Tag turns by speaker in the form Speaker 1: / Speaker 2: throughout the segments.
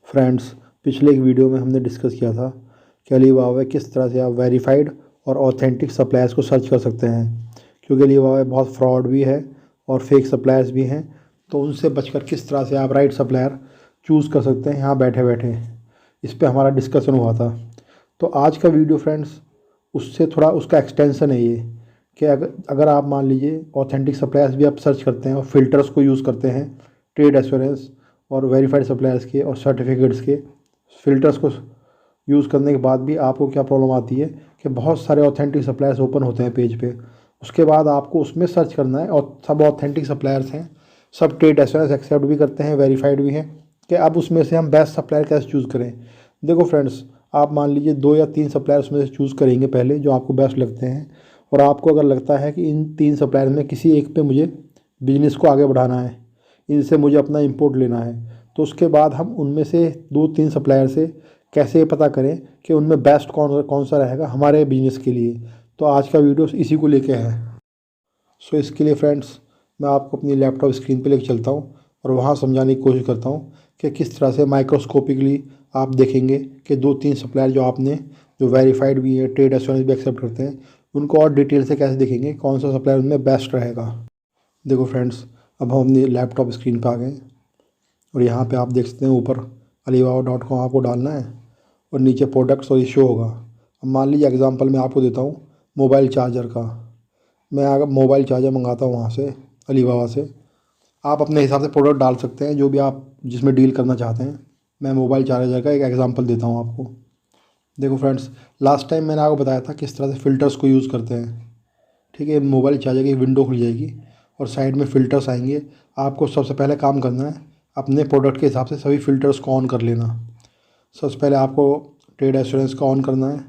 Speaker 1: Friends, पिछले एक video में हमने डिस्कस किया था कि अलीबाबा में किस तरह से आप वेरीफाइड और ऑथेंटिक सप्लायर्स को सर्च कर सकते हैं, क्योंकि अलीबाबा में बहुत फ्रॉड भी है और फेक सप्लायर्स भी हैं। तो उनसे बचकर किस तरह से आप राइट सप्लायर चूज़ कर सकते हैं यहाँ बैठे बैठे, इस पे हमारा डिस्कशन हुआ था। तो आज का वीडियो फ्रेंड्स उससे थोड़ा उसका एक्सटेंशन है ये, कि अगर आप मान लीजिए ऑथेंटिक सप्लायर्स भी आप सर्च करते हैं और फिल्टर्स को यूज़ करते हैं, ट्रेड एश्योरेंस और वेरीफाइड सप्लायर्स के और सर्टिफिकेट्स के फिल्टर्स को यूज़ करने के बाद भी आपको क्या प्रॉब्लम आती है कि बहुत सारे ऑथेंटिक सप्लायर्स ओपन होते हैं पेज पे। उसके बाद आपको उसमें सर्च करना है और सब ऑथेंटिक सप्लायर्स हैं, सब ट्रेड एश्योरेंस एक्सेप्ट भी करते हैं, वेरीफाइड भी हैं, कि अब उसमें से हम बेस्ट सप्लायर कैसे चूज़ करें। देखो फ्रेंड्स, आप मान लीजिए 2 या 3 सप्लायर उसमें से चूज़ करेंगे पहले, जो आपको बेस्ट लगते हैं, और आपको अगर लगता है कि इन 3 सप्लायर में किसी एक पे मुझे बिजनेस को आगे बढ़ाना है, इनसे मुझे अपना इंपोर्ट लेना है, तो उसके बाद हम उनमें से 2-3 सप्लायर से कैसे पता करें कि उनमें बेस्ट कौन कौन सा रहेगा हमारे बिजनेस के लिए। तो आज का वीडियो इसी को लेके है। सो इसके लिए फ्रेंड्स मैं आपको अपनी लैपटॉप स्क्रीन पे लेके चलता हूँ और वहाँ समझाने की कोशिश करता हूँ कि किस तरह से माइक्रोस्कोपिकली आप देखेंगे कि 2-3 सप्लायर जो आपने जो वेरीफाइड भी है, ट्रेड एश्योरेंस भी एक्सेप्ट करते हैं, उनको और डिटेल से कैसे देखेंगे कौन सा सप्लायर उनमें बेस्ट रहेगा। देखो फ्रेंड्स, अब हम अपनी लैपटॉप स्क्रीन पर आ गए और यहाँ पे आप देख सकते हैं ऊपर alibaba.com आपको डालना है और नीचे प्रोडक्ट्स और ये शो होगा। अब मान लीजिए एग्जांपल मैं आपको देता हूँ मोबाइल चार्जर का। मैं अगर मोबाइल चार्जर मंगाता हूँ वहाँ से अलीबाबा से, आप अपने हिसाब से प्रोडक्ट डाल सकते हैं जो भी आप जिसमें डील करना चाहते हैं। मैं मोबाइल चार्जर का एक एग्जांपल देता हूँ आपको। देखो फ्रेंड्स, लास्ट टाइम मैंने आपको बताया था किस तरह से फ़िल्टर्स को यूज़ करते हैं। ठीक है, मोबाइल चार्जर की विंडो खुल जाएगी और साइड में फ़िल्टर्स आएंगे। आपको सबसे पहले काम करना है अपने प्रोडक्ट के हिसाब से सभी फ़िल्टर्स को ऑन कर लेना। सबसे पहले आपको ट्रेड एश्योरेंस का ऑन करना है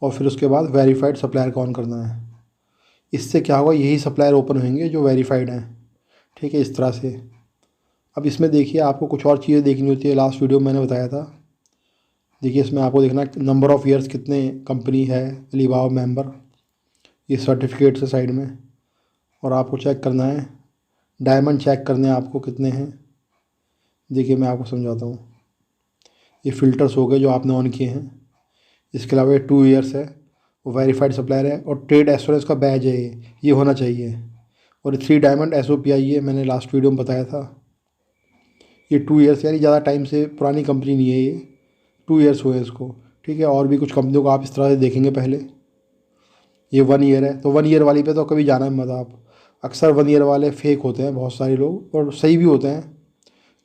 Speaker 1: और फिर उसके बाद वेरीफाइड सप्लायर का ऑन करना है। इससे क्या होगा, यही सप्लायर ओपन होंगे जो वेरीफाइड हैं। ठीक है, इस तरह से। अब इसमें देखिए आपको कुछ और चीज़ें देखनी होती है, लास्ट वीडियो में मैंने बताया था। देखिए इसमें आपको देखना है नंबर ऑफ़ ईयर्स कितने कंपनी है अलीबाबा मेंबर, ये सर्टिफिकेट्स है साइड में। और आपको चेक करना है डायमंड, चेक करने हैं आपको कितने हैं। देखिए मैं आपको समझाता हूँ। ये फ़िल्टर्स हो गए जो आपने ऑन किए हैं। इसके अलावा ये 2 ईयर्स है, वो वेरीफाइड सप्लायर है, और ट्रेड एश्योरेंस का बैज है ये होना चाहिए। और 3 डायमंड SOPI है, मैंने लास्ट वीडियो में बताया था। ये 2 ईयर्स यानी ज़्यादा टाइम से पुरानी कंपनी नहीं है, ये 2 ईयर्स हुए इसको। ठीक है, और भी कुछ कंपनियों को आप इस तरह से देखेंगे पहले। ये 1 ईयर है, तो 1 ईयर वाली पे तो कभी जाना मत आप। अक्सर 1 ईयर वाले फेक होते हैं बहुत सारे लोग, और सही भी होते हैं,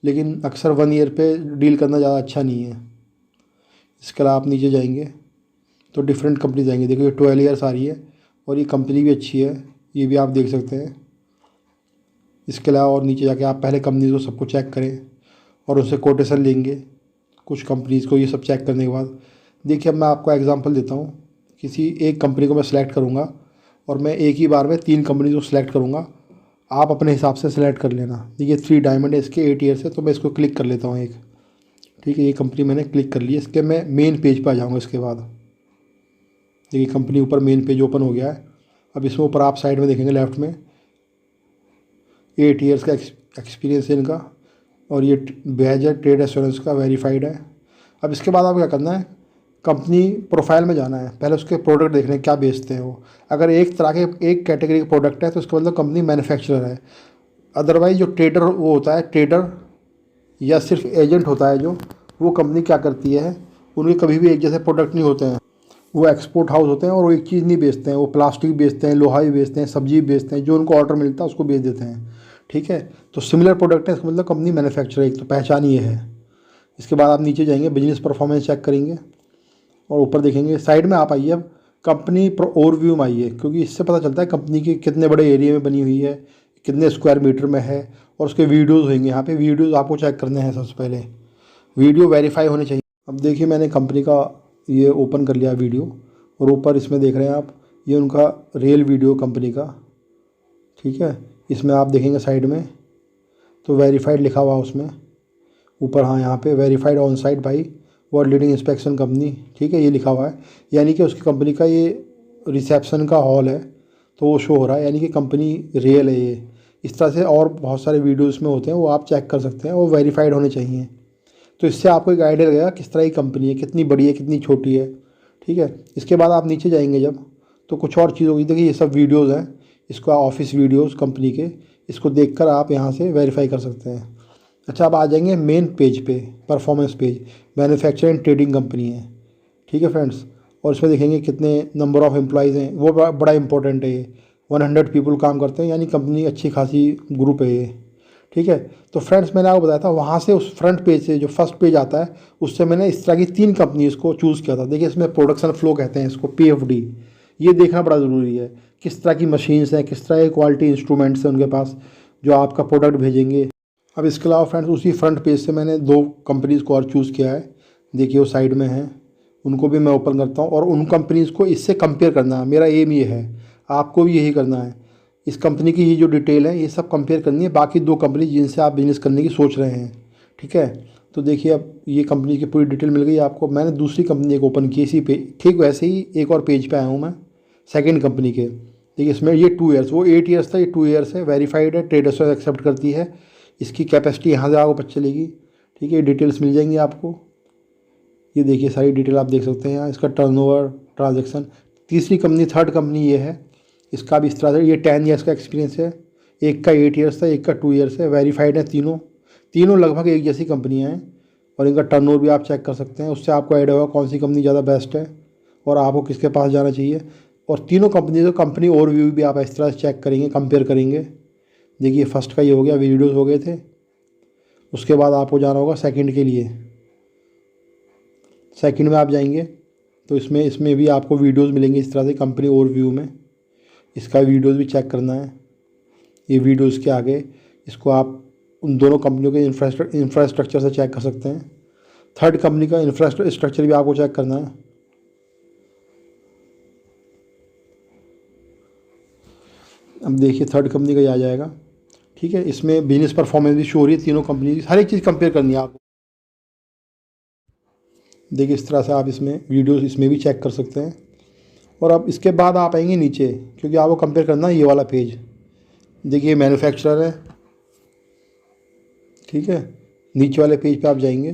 Speaker 1: लेकिन अक्सर 1 ईयर पे डील करना ज़्यादा अच्छा नहीं है। इसके अलावा आप नीचे जाएंगे तो डिफरेंट कंपनीज आएंगी। देखिए 12 ईयर्स आ रही है और ये कंपनी भी अच्छी है, ये भी आप देख सकते हैं। इसके अलावा और नीचे जाके आप पहले कंपनीज को सबको चेक करें और उनसे कोटेशन लेंगे कुछ कंपनीज़ को। ये सब चेक करने के बाद देखिए, अब मैं आपको एग्जांपल देता हूँ। किसी एक कंपनी को मैं सिलेक्ट करूँगा और मैं एक ही बार में 3 कंपनी को सिलेक्ट करूँगा, आप अपने हिसाब से सिलेक्ट कर लेना। देखिए 3 डायमंड है, इसके 8 ईयर्स है, तो मैं इसको क्लिक कर लेता हूँ एक। ठीक है, ये कंपनी मैंने क्लिक कर ली। इसके मैं मेन पेज पर आ जाऊँगा। इसके बाद देखिए कंपनी ऊपर मेन पेज ओपन हो गया है। अब इसमें ऊपर आप साइड में देखेंगे लेफ्ट में 8 ईयर्स का एक्सपीरियंस है इनका, और ये बैज है ट्रेड एश्योरेंस का, वेरीफाइड है। अब इसके बाद आप क्या करना है, कंपनी प्रोफाइल में जाना है, पहले उसके प्रोडक्ट देखने क्या बेचते हैं वो। अगर एक तरह के एक कैटेगरी के प्रोडक्ट है तो उसका मतलब कंपनी मैन्युफैक्चरर है। अदरवाइज जो ट्रेडर वो होता है, ट्रेडर या सिर्फ एजेंट होता है जो, वो कंपनी क्या करती है, उनके कभी भी एक जैसे प्रोडक्ट नहीं होते हैं। वो एक्सपोर्ट हाउस होते हैं और वो एक चीज़ नहीं बेचते हैं, वो प्लास्टिक बेचते हैं, लोहा भी बेचते हैं, सब्जी भी बेचते हैं, जो उनको ऑर्डर मिलता है उसको बेच देते हैं। ठीक है, तो सिमिलर प्रोडक्ट है, इसका मतलब कंपनी मैन्युफैक्चरर, एक तो पहचान ये है। इसके बाद आप नीचे जाएंगे, बिजनेस परफॉर्मेंस चेक करेंगे और ऊपर देखेंगे साइड में आप आइए। अब कंपनी ओवरव्यू में आइए, क्योंकि इससे पता चलता है कंपनी की कितने बड़े एरिया में बनी हुई है, कितने स्क्वायर मीटर में है, और उसके वीडियोज़ होंगे। यहाँ पे वीडियोज़ आपको चेक करने हैं। सबसे पहले वीडियो वेरीफाई होने चाहिए। अब देखिए मैंने कंपनी का ये ओपन कर लिया वीडियो, और ऊपर इसमें देख रहे हैं आप, ये उनका रियल वीडियो कंपनी का। ठीक है, इसमें आप देखेंगे साइड में तो वेरीफाइड लिखा हुआ उसमें ऊपर। हाँ, यहाँ पे verified on site by world leading inspection company. ठीक है, ये लिखा हुआ है, यानी कि उसकी कंपनी का ये रिसेप्शन का हॉल है, तो वो शो हो रहा है, यानी कि कंपनी रियल है ये। इस तरह से और बहुत सारे वीडियोस में होते हैं, वो आप चेक कर सकते हैं, वो वेरीफाइड होने चाहिए। तो इससे आपको एक आइडिया लगेगा किस तरह की कंपनी है, कितनी बड़ी है, कितनी छोटी है। ठीक है, इसके बाद आप नीचे जाएंगे जब, तो कुछ और चीज़ होगी। देखिए ये सब वीडियोज़ हैं, इसको ऑफिस वीडियोज़ कंपनी के, इसको देखकर आप यहाँ से वेरीफाई कर सकते हैं। अच्छा, आप आ जाएंगे मेन पेज पे, performance page, manufacturing and trading company है। ठीक है फ्रेंड्स, और इसमें देखेंगे कितने नंबर ऑफ़ एम्प्लॉयज़ हैं, वो बड़ा इंपॉर्टेंट है। ये 100 पीपल काम करते हैं, यानी कंपनी अच्छी खासी ग्रुप है ये। ठीक है, तो फ्रेंड्स मैंने आपको बताया था, वहाँ से उस फ्रंट पेज से जो फर्स्ट पेज आता है, उससे मैंने इस तरह की 3 कंपनीज़ को चूज़ किया था। देखिए इसमें प्रोडक्शन फ्लो कहते हैं इसको, PFD, ये देखना बड़ा ज़रूरी है। किस तरह की मशीन्स हैं, किस तरह के क्वालिटी इंस्ट्रूमेंट्स हैं उनके पास, जो आपका प्रोडक्ट भेजेंगे। अब इसके अलावा फ्रेंड्स उसी फ्रंट पेज से मैंने 2 कंपनीज़ को और चूज़ किया है। देखिए वो साइड में हैं, उनको भी मैं ओपन करता हूँ और उन कंपनीज़ को इससे कंपेयर करना है। मेरा एम ये है, आपको भी यही करना है। इस कंपनी की ये जो डिटेल है ये सब कंपेयर करनी है बाकी 2 कंपनी जिनसे आप बिज़नेस करने की सोच रहे हैं। ठीक है, तो देखिए अब ये कंपनी की पूरी डिटेल मिल गई आपको। मैंने दूसरी कंपनी एक ओपन की इसी पे, ठीक वैसे ही एक और पेज पे आया हूँ मैं सेकंड कंपनी के। देखिए इसमें ये 2 ईयर्स, वो 8 ईयर्स था, ये 2 ईयर्स है, वेरीफाइड है, ट्रेड एसोसिएशन एक्सेप्ट करती है। इसकी कैपेसिटी यहाँ से आपको पता चलेगी। ठीक है, डिटेल्स मिल जाएंगी आपको। ये देखिए सारी डिटेल आप देख सकते हैं यहाँ, इसका टर्नओवर, ट्रांजैक्शन। तीसरी कंपनी, थर्ड कंपनी ये है, इसका भी इस तरह से, ये 10 ईयर्स का एक्सपीरियंस है। एक का 8 ईयर्स था, एक का 2 ईयर्स है, वेरीफाइड है तीनों लगभग एक जैसी कंपनियाँ हैं। और इनका टर्नओवर भी आप चेक कर सकते हैं, उससे आपको आइडिया होगा कौन सी कंपनी ज़्यादा बेस्ट है और आपको किसके पास जाना चाहिए। और तीनों कंपनी का कंपनी ओवरव्यू भी आप इस तरह से चेक करेंगे, कंपेयर करेंगे। देखिए फर्स्ट का ये हो गया, वीडियोज़ हो गए थे। उसके बाद आपको जाना होगा सेकंड के लिए। सेकंड में आप जाएंगे तो इसमें भी आपको वीडियोज़ मिलेंगे इस तरह से, कंपनी ओवरव्यू में। इसका वीडियोज़ भी चेक करना है। ये वीडियोज़ के आगे इसको आप उन दोनों कंपनियों के इंफ्रास्ट्रक्चर से चेक कर सकते हैं। थर्ड कंपनी का इंफ्रास्ट्रक्चर भी आपको चेक करना है। अब देखिए थर्ड कंपनी का ये आ जाएगा। ठीक है, इसमें बिजनेस परफॉर्मेंस भी शो हो रही है तीनों कंपनी की, हर एक चीज़ कंपेयर करनी है आपको। देखिए इस तरह से आप इसमें वीडियोस इसमें भी चेक कर सकते हैं। और अब इसके बाद आप आएंगे नीचे, क्योंकि आपको कंपेयर करना है ये वाला पेज। देखिए मैन्युफैक्चरर है। ठीक है, नीचे वाले पेज पे आप जाएंगे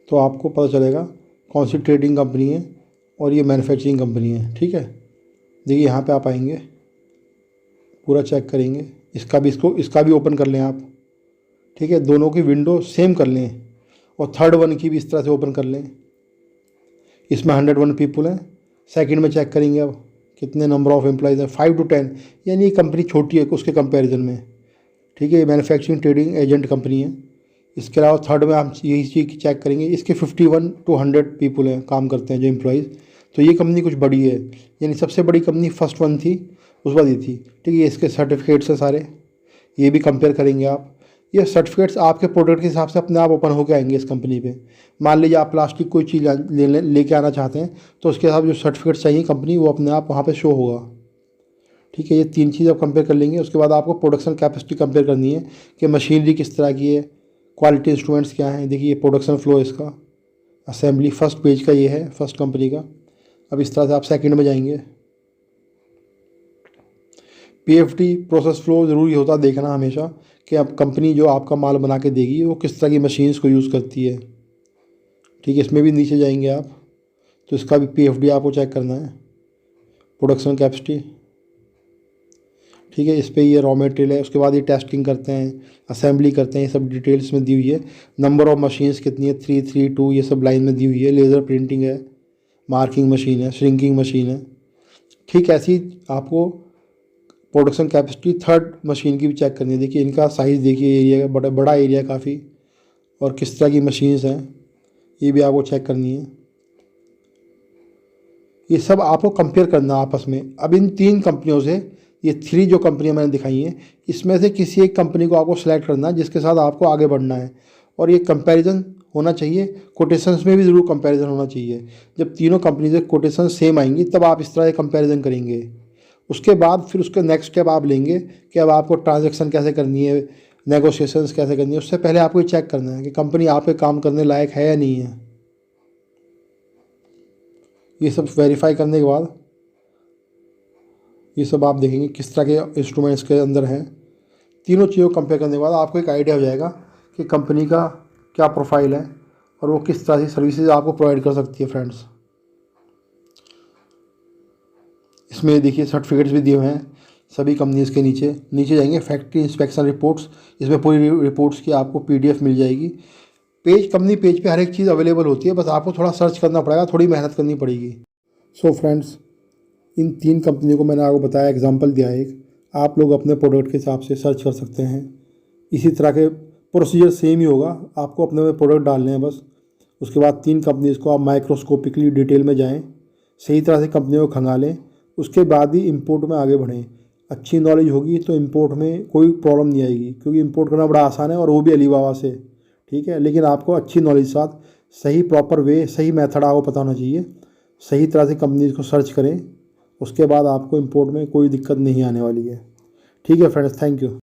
Speaker 1: तो आपको पता चलेगा कौन सी ट्रेडिंग कंपनी है और ये मैन्युफैक्चरिंग कंपनी है। ठीक है, देखिए यहाँ पे आप आएंगे, पूरा चेक करेंगे। इसका भी ओपन कर लें आप। ठीक है, दोनों की विंडो सेम कर लें और थर्ड वन की भी इस तरह से ओपन कर लें। इसमें 101 पीपल हैं। सेकंड में चेक करेंगे अब कितने नंबर ऑफ़ एम्प्लॉयज़ हैं, 5 to 10, यानी ये कंपनी छोटी है उसके कंपैरिजन में। ठीक है, ये मैन्युफैक्चरिंग ट्रेडिंग एजेंट कंपनी है। इसके अलावा थर्ड में आप यही चीज़ चेक करेंगे, इसके 51 to 100 पीपल हैं, काम करते हैं जो एम्प्लॉयज़। तो ये कंपनी कुछ बड़ी है, यानी सबसे बड़ी कंपनी फर्स्ट वन थी, उस बाद ये थी। ठीक है, ये इसके सर्टिफिकेट्स हैं सारे, ये भी कंपेयर करेंगे आप। ये सर्टिफिकेट्स आपके प्रोडक्ट के हिसाब से अपने आप ओपन होकर आएंगे इस कंपनी पे। मान लीजिए आप प्लास्टिक कोई चीज़ लेके आना चाहते हैं तो उसके हिसाब जो सर्टिफिकेट चाहिए कंपनी, वो अपने आप वहाँ पे शो होगा। ठीक है, ये 3 चीज़ आप कंपेयर कर लेंगे। उसके बाद आपको प्रोडक्शन कैपेसिटी कंपेयर करनी है कि मशीनरी किस तरह की है, क्वालिटी इंस्ट्रूमेंट्स क्या हैं। देखिए ये प्रोडक्शन फ्लो इसका, असेंबली फर्स्ट पेज का ये है, फर्स्ट कंपनी का। अब इस तरह से आप सेकंड में जाएंगे। PFD प्रोसेस फ्लो ज़रूरी होता देखना हमेशा कि अब कंपनी जो आपका माल बना के देगी वो किस तरह की मशीन्स को यूज़ करती है। ठीक है, इसमें भी नीचे जाएंगे आप तो इसका भी PFD आपको चेक करना है, प्रोडक्शन कैपेसिटी। ठीक है, इस पर ये रॉ मटेरियल है। उसके बाद ये टेस्टिंग करते हैं, असेंबली करते हैं, ये सब डिटेल्स में दी हुई है। नंबर ऑफ़ मशीन्स कितनी है, 3, 3, 2, ये सब लाइन में दी हुई है। लेज़र प्रिंटिंग है, मार्किंग मशीन है, श्रिंकिंग मशीन है। ठीक, ऐसी आपको प्रोडक्शन कैपेसिटी थर्ड मशीन की भी चेक करनी है। देखिए इनका साइज़ देखिए, एरिया का बड़ा एरिया है काफ़ी, और किस तरह की मशीन्स हैं ये भी आपको चेक करनी है। ये सब आपको कंपेयर करना आपस में। अब इन 3 कंपनियों से, ये 3 जो कंपनियां मैंने दिखाई हैं, इसमें से किसी एक कंपनी को आपको सेलेक्ट करना है जिसके साथ आपको आगे बढ़ना है। और ये कंपैरिजन होना चाहिए, कोटेशंस में भी ज़रूर कंपैरिजन होना चाहिए। जब तीनों कंपनी से कोटेशन सेम आएंगी तब आप इस तरह से कंपैरिजन करेंगे। उसके बाद फिर उसके नेक्स्ट स्टेप आप लेंगे कि अब आपको ट्रांजैक्शन कैसे करनी है, नेगोशिएशंस कैसे करनी है। उससे पहले आपको ये चेक करना है कि कंपनी आपके काम करने लायक है या नहीं है। ये सब वेरीफाई करने के बाद ये सब आप देखेंगे किस तरह के इंस्ट्रूमेंट्स के अंदर हैं। तीनों चीज़ों को कंपेयर करने के बाद आपको एक आइडिया हो जाएगा कि कंपनी का क्या प्रोफाइल है और वो किस तरह से सर्विसेज आपको प्रोवाइड कर सकती है फ्रेंड्स। इसमें देखिए सर्टिफिकेट्स भी दिए हुए हैं सभी कंपनीज़ के। नीचे नीचे जाएंगे फैक्ट्री इंस्पेक्शन रिपोर्ट्स, इसमें पूरी रिपोर्ट्स की आपको PDF मिल जाएगी। कंपनी पेज पे हर एक चीज़ अवेलेबल होती है, बस आपको थोड़ा सर्च करना पड़ेगा, थोड़ी मेहनत करनी पड़ेगी। सो फ्रेंड्स, इन 3 कंपनियों को मैंने आपको बताया, एग्जांपल दिया है एक, आप लोग अपने प्रोडक्ट के हिसाब से सर्च कर सकते हैं। इसी तरह के प्रोसीजर सेम ही होगा, आपको अपने में प्रोडक्ट डालने हैं बस। उसके बाद 3 कंपनीज़ को आप माइक्रोस्कोपिकली डिटेल में जाएँ, सही तरह से कंपनियों को खंगालें, उसके बाद ही इंपोर्ट में आगे बढ़ें। अच्छी नॉलेज होगी तो इंपोर्ट में कोई प्रॉब्लम नहीं आएगी, क्योंकि इंपोर्ट करना बड़ा आसान है और वो भी अलीबाबा से, ठीक है। लेकिन आपको अच्छी नॉलेज के साथ सही प्रॉपर वे, सही मेथड आपको पता होना चाहिए। सही तरह से कंपनीज़ को सर्च करें, उसके बाद आपको इंपोर्ट में कोई दिक्कत नहीं आने वाली है। ठीक है फ्रेंड्स, थैंक यू।